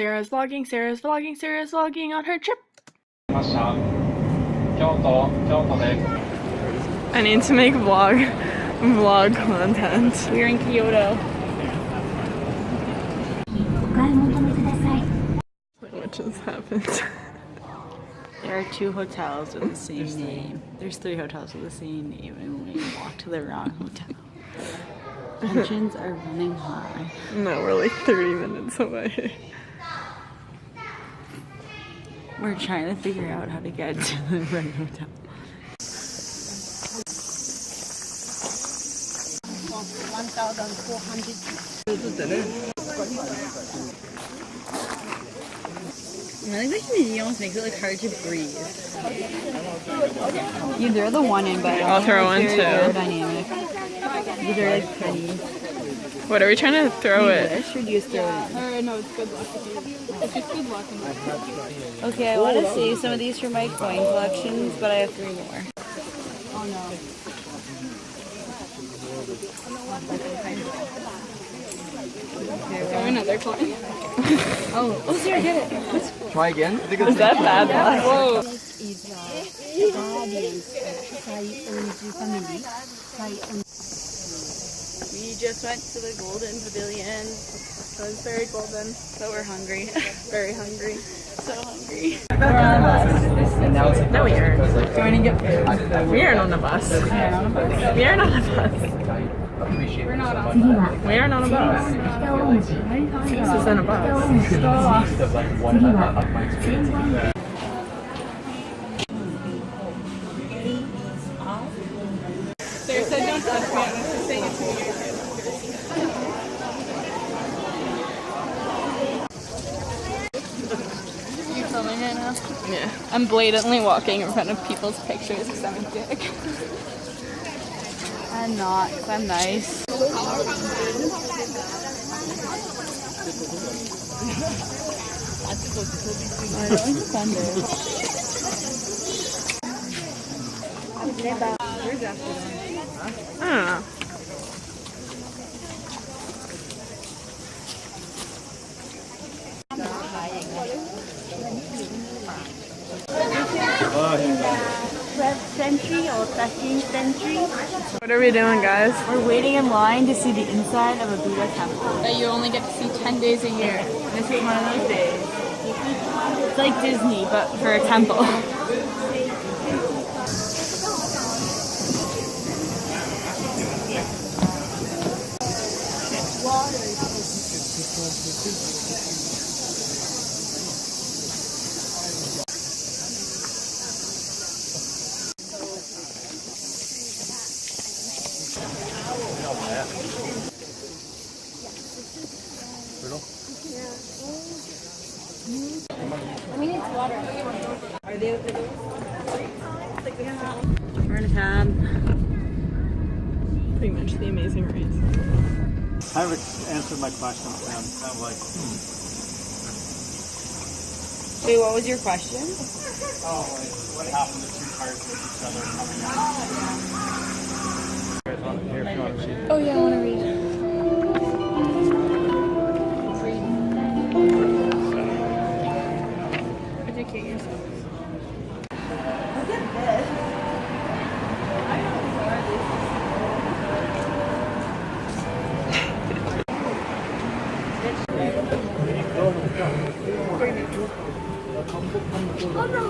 Sarah's vlogging, Sarah's vlogging, Sarah's vlogging on her trip. I need to make vlog content. We're in Kyoto. What just happened? There are 2 hotels with the same name. There's 3 hotels with the same name, and we walked to the wrong hotel. Tensions are running high. No, we're like 30 minutes away. We're trying to figure out how to get to the right hotel. I think the humidity almost makes it like hard to breathe. You throw the one in, but I'll throw one too. Aerodynamic. These are like pretty. What are we trying to throw it? Or do you just throw it in? No, it's good luck. It's just good luck. Okay, I want to save some of these for my coin collections, but I have 3 more. Oh no. Throw another coin. Oh, sorry, get it. Try again. Is that bad luck? Whoa. We just went to the Golden Pavilion. It was very golden, so we're hungry. Very hungry. So hungry. We're on a bus. No, we aren't. Going to get food. We aren't on a bus. We aren't on a bus. We aren't on a bus. We're not on. We aren't on a bus. This isn't a bus. Sarah said don't touch me. I was just saying it to you. You filming right now? Yeah. I'm blatantly walking in front of people's pictures because I'm a dick. I'm not, because I'm nice. I don't understand it. I don't know. Century or 13th century. What are we doing, guys? We're waiting in line to see the inside of a Buddha temple. That you only get to see 10 days a year. This is one of those days. It's like Disney, but for a temple. We're in a cab. Pretty much the Amazing Race. I haven't answered my question. I'm like, Wait, what was your question? oh, like, what happened to 2 cars with each other coming out? Oh yeah, I want to read. Educate yourself. Oh no!